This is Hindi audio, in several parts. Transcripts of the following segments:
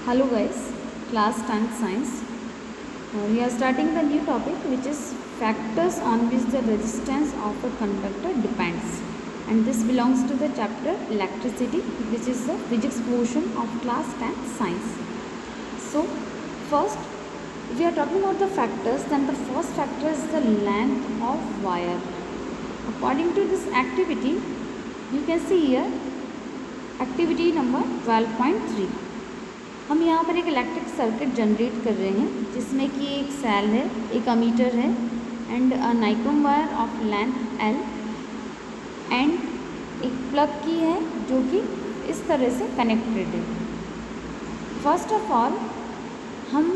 Hello guys, class 10th science. We are starting the new topic which is factors on which the resistance of a conductor depends, and this belongs to the chapter electricity, which is the physics portion of class 10th science. So first, if we are talking about the factors, then the first factor is the length of wire. According to this activity, you can see here activity number 12.3. हम यहाँ पर एक इलेक्ट्रिक सर्किट जनरेट कर रहे हैं जिसमें कि एक सेल है, एक अमीटर है and a nichrome wire of length L and एक प्लग की है जो कि इस तरह से कनेक्टेड है। फर्स्ट ऑफ ऑल हम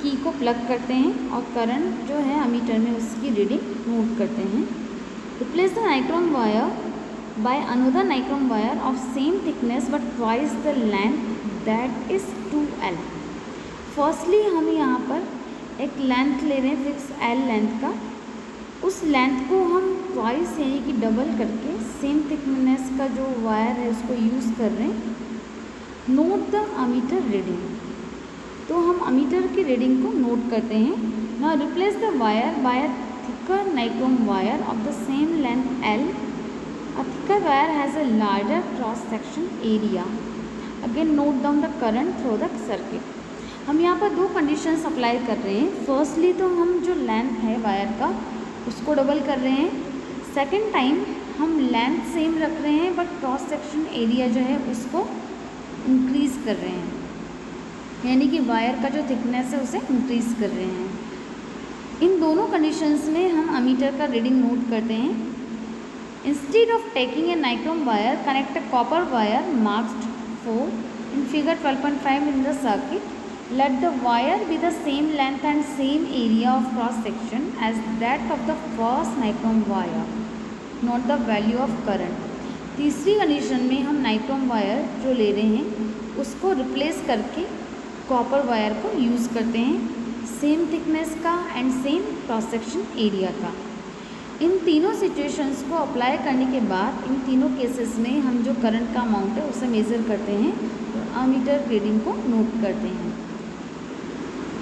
की को प्लग करते हैं और करंट जो है अमीटर में उसकी रीडिंग नोट करते हैं। Replace the nichrome wire by another nichrome wire of same thickness but twice the length that is 2L. Firstly हम यहाँ पर एक लेंथ ले रहे हैं फिक्स L लेंथ का, उस लेंथ को हम ट्वाइस यानी कि डबल करके सेम थिकनेस का जो वायर है उसको यूज़ कर रहे हैं। नोट द अमीटर रीडिंग, तो हम अमीटर की रीडिंग को नोट करते हैं। Now replace the wire by a thicker nichrome wire of the same length L. A thicker wire has a larger cross section area. Again note down the current through the circuit. हम यहाँ पर दो कंडीशंस अप्लाई कर रहे हैं। फर्स्टली तो हम जो लेंथ है वायर का उसको डबल कर रहे हैं। सेकेंड टाइम हम लेंथ सेम रख रहे हैं बट क्रॉस सेक्शन एरिया जो है उसको इंक्रीज़ कर रहे हैं, यानी कि वायर का जो थिकनेस है उसे इंक्रीज़ कर रहे हैं। इन दोनों कंडीशंस में हम अमीटर का रीडिंग नोट करते हैं। Instead of taking a nichrome wire, connect a copper wire marked 4 in figure 12.5 in the circuit. Let the wire be the same length and same area of cross section as that of the first nichrome wire. Note the value of current. तीसरी कंडीशन में हम नाइक्रोम वायर जो ले रहे हैं उसको रिप्लेस करके कॉपर वायर को यूज़ करते हैं, सेम थिकनेस का and same cross section area का। इन तीनों सिचुएशंस को अप्लाई करने के बाद इन तीनों केसेस में हम जो करंट का अमाउंट है उसे मेज़र करते हैं और अमीटर रीडिंग को नोट करते हैं।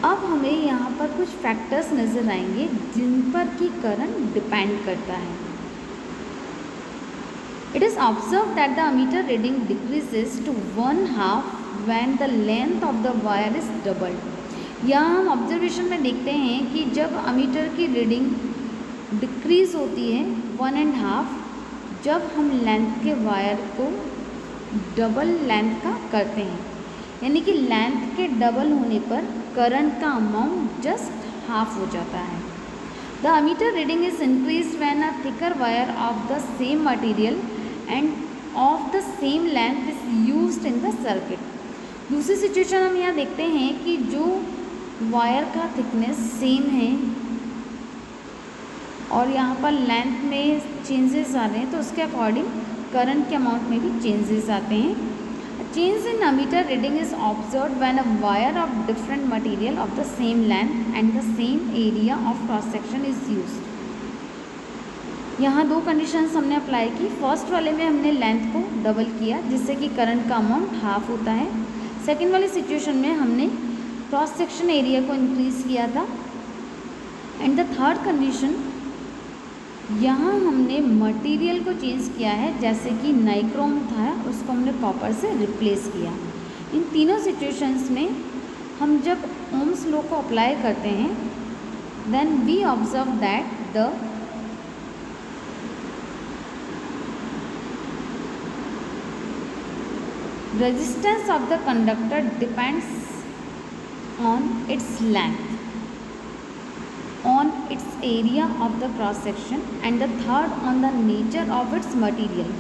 अब हमें यहाँ पर कुछ फैक्टर्स नज़र आएंगे जिन पर कि करंट डिपेंड करता है। It is observe that the ammeter reading decreases to 1/2 when the length of the wire is doubled. यहाँ हम ऑब्जर्वेशन में देखते हैं कि जब अमीटर की रीडिंग डिक्रीज़ होती है 1.5 जब हम लेंथ के वायर को डबल लेंथ का करते हैं, यानी कि लेंथ के डबल होने पर करंट का अमाउंट जस्ट हाफ हो जाता है। The ammeter reading is increase when a thicker wire of the same material end of the same length is used in the circuit. दूसरी सिचुएशन हम यहाँ देखते हैं कि जो वायर का थिकनेस सेम है और यहाँ पर लेंथ में चेंजेस आ रहे हैं तो उसके अकॉर्डिंग करंट के अमाउंट में भी चेंजेस आते हैं। Change in ammeter reading is observe when a wire of different material of the same length and the same area of cross section is used. यहाँ दो कंडीशंस हमने अप्लाई की। फर्स्ट वाले में हमने लेंथ को डबल किया जिससे कि करंट का अमाउंट हाफ होता है। सेकेंड वाली सिचुएशन में हमने क्रॉस सेक्शन एरिया को इंक्रीज़ किया था। एंड द थर्ड कंडीशन, यहाँ हमने मटेरियल को चेंज किया है, जैसे कि नाइक्रोम था उसको हमने कॉपर से रिप्लेस किया। इन तीनों सिचुएशंस में हम जब ओम्स लॉ को अप्लाई करते हैं then we observe that the resistance of the conductor depends on its length, on its area of the cross section and the third on the nature of its material।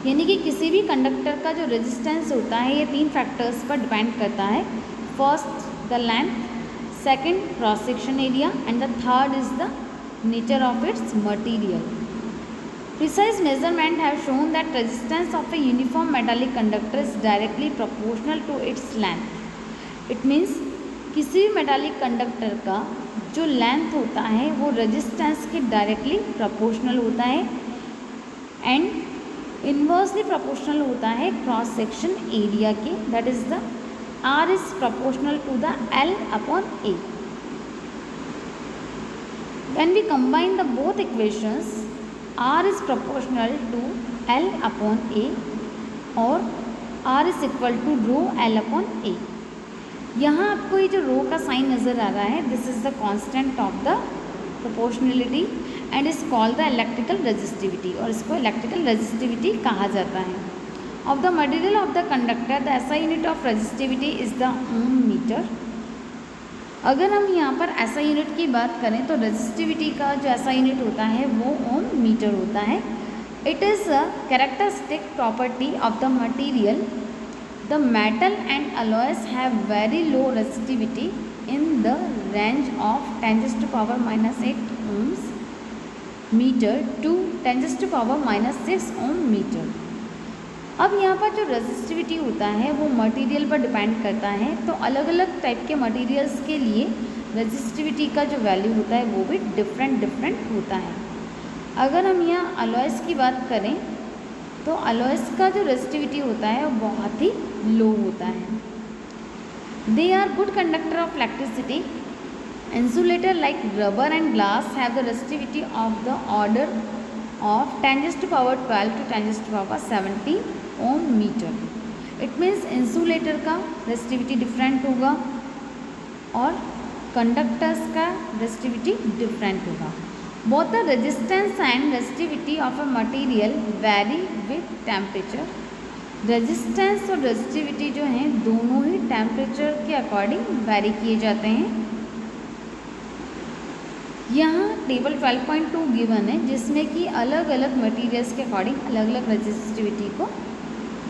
यानी कि किसी भी कंडक्टर का जो रेजिस्टेंस होता है ये तीन फैक्टर्स पर डिपेंड करता है। First the length, second cross section area and the third is the nature of its material. Precise measurement have shown that resistance of a uniform metallic conductor is directly proportional to its length। It means किसी भी मेटालिक कंडक्टर का जो लेंथ होता है वो रेजिस्टेंस के डायरेक्टली प्रोपोर्शनल होता है एंड इन्वर्सली प्रोपोर्शनल होता है क्रॉस सेक्शन एरिया के, that is the R is proportional to the L upon A. When we combine the both equations, R is proportional to L upon A और R is equal to rho L upon A. यहाँ आपको ये जो रो का साइन नज़र आ रहा है, this is the constant of the proportionality and is called the electrical resistivity, और इसको इलेक्ट्रिकल रेजिस्टिविटी कहा जाता है. Of the material of the conductor the SI unit of resistivity is the ohm metre. अगर हम यहाँ पर SI यूनिट की बात करें तो रेजिस्टिविटी का जो SI यूनिट होता है वो ओम मीटर होता है. It is a characteristic property of the material. The metal and alloys have very low resistivity in the range of 10⁻⁻8 ohms meter to 10⁻⁻6 ohm meter. अब यहाँ पर जो रेजिस्टिविटी होता है वो मटेरियल पर डिपेंड करता है. तो अलग अलग टाइप के मटेरियल्स के लिए रेजिस्टिविटी का जो वैल्यू होता है वो भी डिफरेंट होता है. अगर हम यहाँ अलॉयस की बात करें तो अलॉयस का जो रेजिस्टिविटी होता है वो बहुत ही लो होता है. They are good conductor of electricity. Insulator like rubber and glass have the resistivity of the order of 10⁻12 to 10⁻17 ohm metre. It means insulator का रेजिस्टिविटी डिफरेंट होगा और कंडक्टर्स का रेजिस्टिविटी डिफरेंट होगा. Both the resistance and resistivity of a material vary with temperature. Resistance और रेजिस्टिविटी जो हैं दोनों ही टेम्परेचर के अकॉर्डिंग वैरी किए जाते हैं. यहाँ टेबल 12.2 गिवन है जिसमें कि अलग अलग मटेरियल्स के अकॉर्डिंग अलग अलग रेजिस्टिविटी को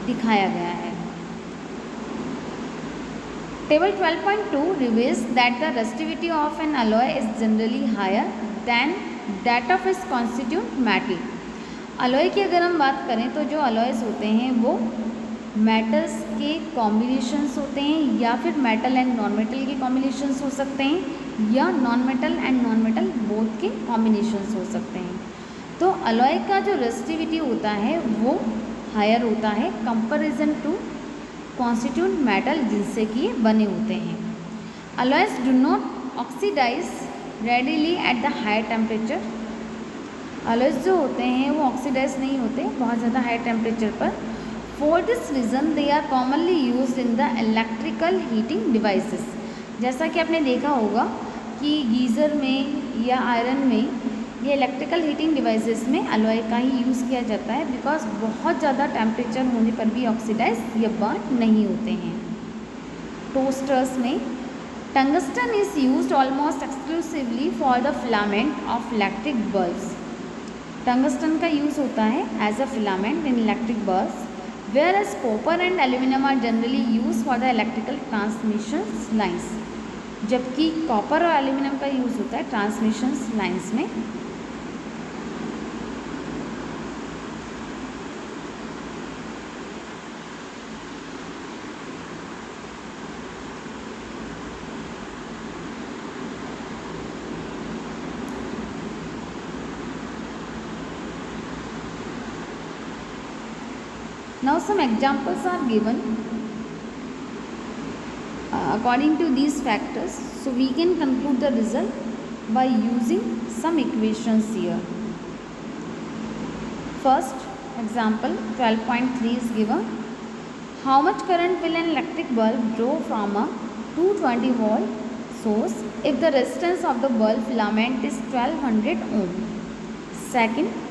दिखाया गया है. Table 12.2 reveals that the resistivity of an alloy is generally higher than that of its constitute metal. Alloy की अगर हम बात करें तो जो अलॉयस होते हैं वो मेटल्स के कॉम्बिनेशंस होते हैं या फिर मेटल एंड नॉन मेटल के कॉम्बिनेशंस हो सकते हैं या non metal and non metal both के कॉम्बिनेशंस हो सकते हैं. तो अलॉय का जो रेजिस्टिविटी होता है वो हायर होता है कंपैरिजन टू कॉन्स्टिट्यूट मेटल जिनसे कि ये बने होते हैं. Alloys do not oxidise readily at the high temperature. Alloys जो होते हैं वो ऑक्सीडाइज नहीं होते बहुत ज़्यादा हाई टेम्परेचर पर. For this reason they are commonly used in the electrical heating devices. जैसा कि आपने देखा होगा कि गीज़र में या आयरन में या इलेक्ट्रिकल हीटिंग डिवाइसेस में अलॉय का ही यूज़ किया जाता है बिकॉज बहुत ज़्यादा टेम्परेचर होने पर भी ऑक्सीडाइज या बर्न नहीं होते हैं. टोस्टर्स में tungsten is used almost exclusively for the filament of electric bulbs. Tungsten का यूज़ होता है as a filament in electric bulbs, whereas copper and aluminum are generally used for the electrical transmission lines. जबकि कॉपर और एल्यूमिनियम का यूज़ होता है ट्रांसमिशन लाइंस में. Now some examples are given according to these factors. So we can conclude the result by using some equations here. First example 12.3 is given. How much current will an electric bulb draw from a 220 volt source if the resistance of the bulb filament is 1200 ohm? Second,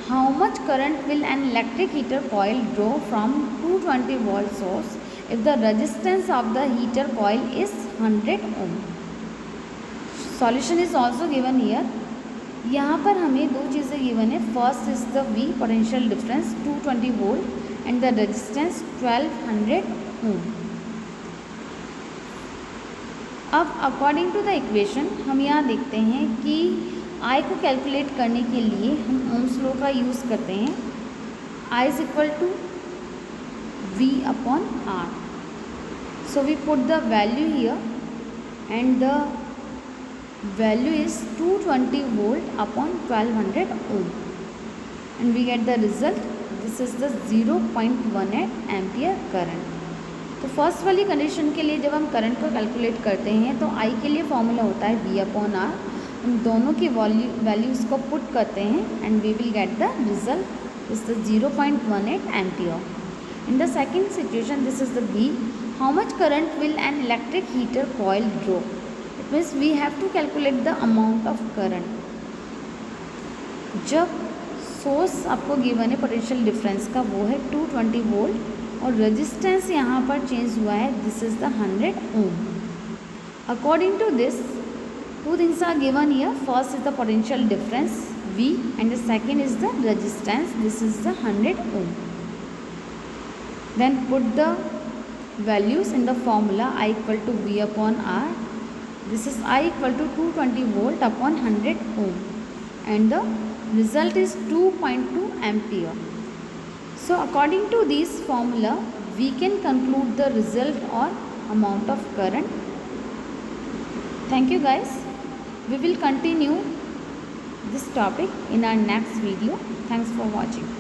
how much current will an electric heater coil draw from 220 volt source if the resistance of the heater coil is 100 ohm? Solution is also given here. यहाँ पर हमें दो चीज़ें गिवन है. First is the V potential difference 220 volt and the resistance 1200 ओम. अब अकॉर्डिंग टू द इक्वेशन हम यहाँ देखते हैं कि I को कैलकुलेट करने के लिए हम ओम्स लॉ का यूज़ करते हैं. I is equal to V upon R. So we put the value here and the value is 220 volt upon 1200 ohm and we get the result. This is the 0.18 ampere current. तो फर्स्ट वाली कंडीशन के लिए जब हम करंट को कैलकुलेट करते हैं तो आई के लिए फॉर्मूला होता है V अपॉन आर। हम दोनों की वैल्यूज़ को पुट करते हैं and we will get the result is the 0.18 ampere. In the second situation, this is the B. How much current will an electric heater coil draw? It means we have to calculate the amount of current. जब सोर्स आपको गिवन है पोटेंशियल डिफरेंस का वो है 220 वोल्ट और रेजिस्टेंस यहाँ पर चेंज हुआ है, this is the 100 ohm. According to this two things are given here. First is the potential difference V and the second is the resistance, this is the 100 ohm. Then put the values in the formula I equal to V upon R. This is I equal to 220 volt upon 100 ohm and the result is 2.2 ampere. So according to this formula we can conclude the result or amount of current. Thank you guys. We will continue this topic in our next video. Thanks for watching.